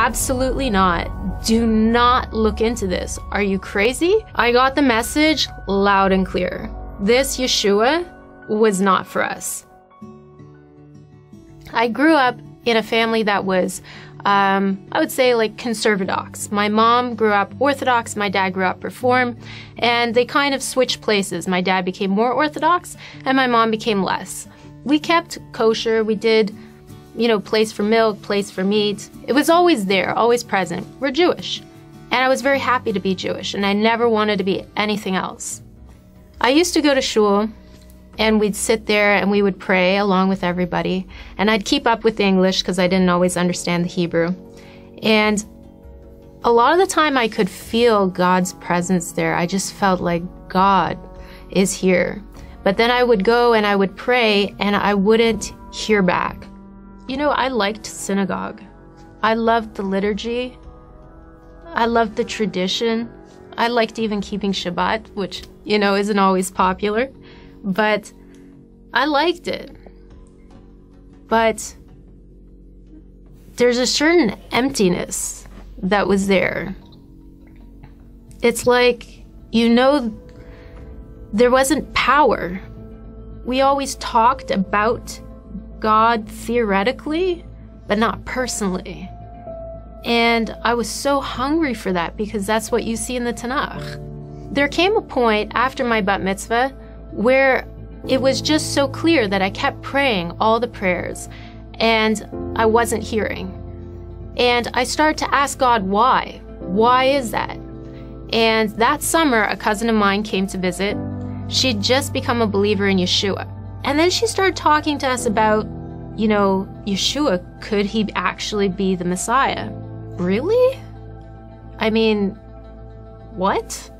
absolutely not. Do not look into this. Are you crazy? I got the message loud and clear. This Yeshua was not for us. I grew up in a family that was, I would say, like conservadox. My mom grew up Orthodox, my dad grew up Reform, and they kind of switched places. My dad became more Orthodox, and my mom became less. We kept kosher. We did, place for milk, place for meat. It was always there, always present. We're Jewish. And I was very happy to be Jewish, and I never wanted to be anything else. I used to go to shul, and we'd sit there and we would pray along with everybody. And I'd keep up with the English because I didn't always understand the Hebrew. And a lot of the time I could feel God's presence there. I just felt like God is here. But then I would go and I would pray and I wouldn't hear back. I liked synagogue. I loved the liturgy. I loved the tradition. I liked even keeping Shabbat, which, isn't always popular. But I liked it. But there's a certain emptiness that was there. It's like, there wasn't power. We always talked about God theoretically, but not personally. And I was so hungry for that because that's what you see in the Tanakh. There came a point after my bat mitzvah where it was just so clear that I kept praying all the prayers and I wasn't hearing. And I started to ask God, why? Why is that? And that summer, a cousin of mine came to visit. She'd just become a believer in Yeshua. And then she started talking to us about, Yeshua, could he actually be the Messiah? Really? I mean, what?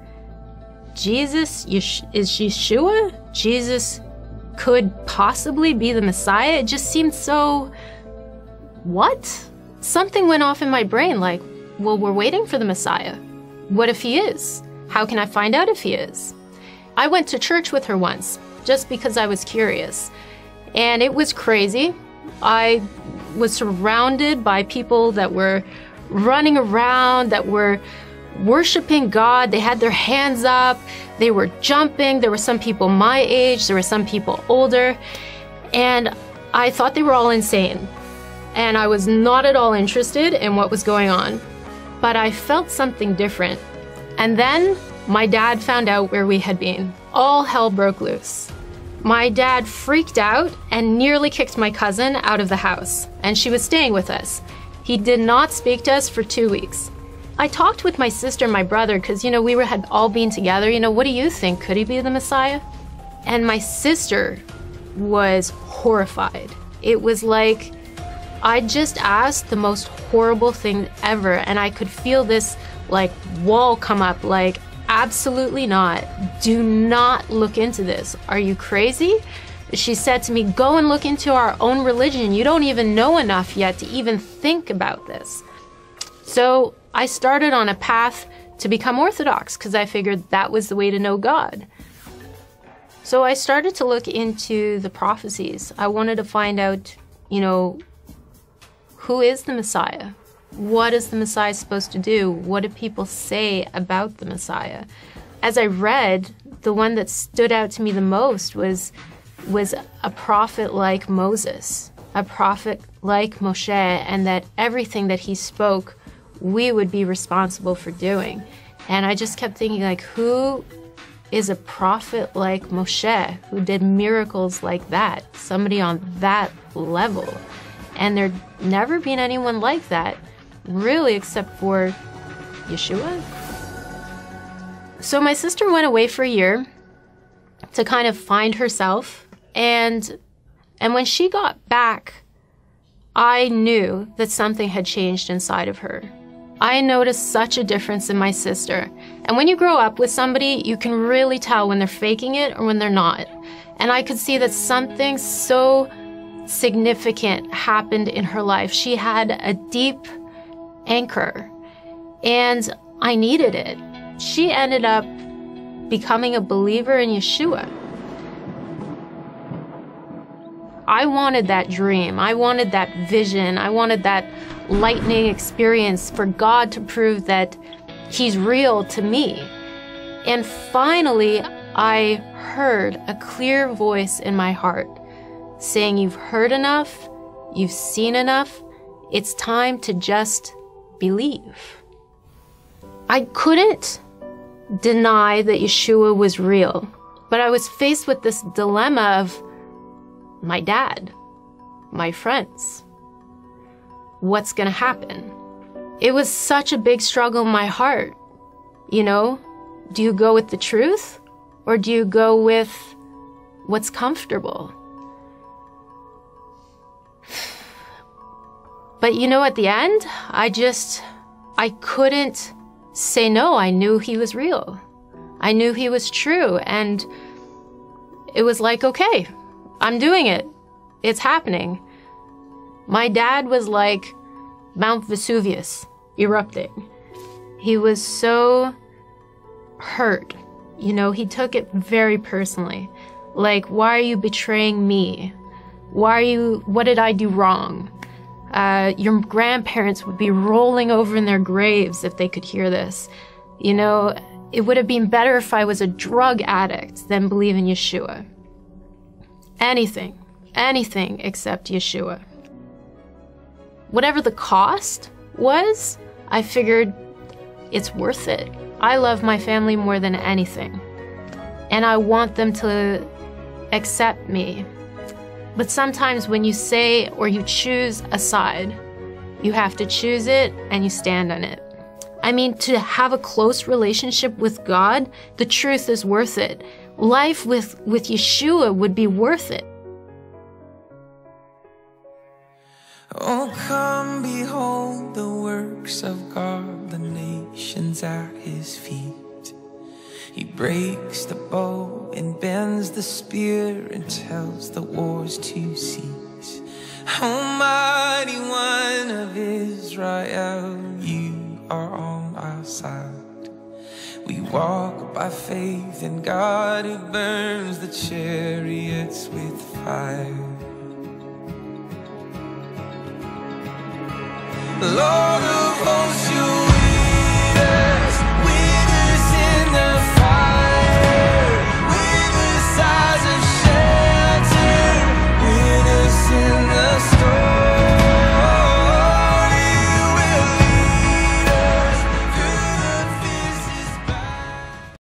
Jesus is Yeshua? Jesus could possibly be the Messiah? It just seemed so... What? Something went off in my brain like, well, we're waiting for the Messiah. What if he is? How can I find out if he is? I went to church with her once, just because I was curious. And it was crazy. I was surrounded by people that were running around, that were worshiping God. They had their hands up, they were jumping. There were some people my age, there were some people older, and I thought they were all insane. And I was not at all interested in what was going on. But I felt something different. And then my dad found out where we had been. All hell broke loose. My dad freaked out and nearly kicked my cousin out of the house, and she was staying with us. He did not speak to us for 2 weeks. I talked with my sister and my brother because, we had all been together. What do you think? Could he be the Messiah? And my sister was horrified. It was like I just asked the most horrible thing ever, and I could feel this wall come up like, absolutely not. Do not look into this. Are you crazy? She said to me, go and look into our own religion. You don't even know enough yet to even think about this. So I started on a path to become Orthodox because I figured that was the way to know God. So I started to look into the prophecies. I wanted to find out, who is the Messiah? What is the Messiah supposed to do? What do people say about the Messiah? As I read, the one that stood out to me the most was a prophet like Moses, a prophet like Moshe, and that everything that he spoke, we would be responsible for doing. And I just kept thinking, who is a prophet like Moshe, who did miracles like that? Somebody on that level. And there'd never been anyone like that, really, except for Yeshua. So my sister went away for a year to kind of find herself. And when she got back, I knew that something had changed inside of her. I noticed such a difference in my sister. And when you grow up with somebody, you can really tell when they're faking it or when they're not. And I could see that something so significant happened in her life. She had a deep anchor, and I needed it. She ended up becoming a believer in Yeshua. I wanted that dream. I wanted that vision. I wanted that lightning experience for God to prove that He's real to me. And finally, I heard a clear voice in my heart saying, you've heard enough, you've seen enough, it's time to just believe. I couldn't deny that Yeshua was real, but I was faced with this dilemma of my dad, my friends. What's gonna happen? It was such a big struggle in my heart. You know, do you go with the truth or do you go with what's comfortable? But you know, at the end, I couldn't say no. I knew He was real. I knew He was true. And it was like, okay, I'm doing it. It's happening. My dad was like Mount Vesuvius erupting. He was so hurt. You know, he took it very personally. Like, why are you betraying me? What did I do wrong? Your grandparents would be rolling over in their graves if they could hear this. You know, it would have been better if I was a drug addict than believe in Yeshua. Anything except Yeshua. Whatever the cost was, I figured it's worth it. I love my family more than anything, and I want them to accept me. But sometimes when you say or you choose a side, you have to choose it and you stand on it. I mean, to have a close relationship with God, the truth is worth it. Life with Yeshua would be worth it. Oh, come behold the works of God, the nations at His feet. He breaks the bow and bends the spear and tells the wars to cease. Almighty One of Israel, you are on our side. We walk by faith in God who burns the chariots with fire. Lord,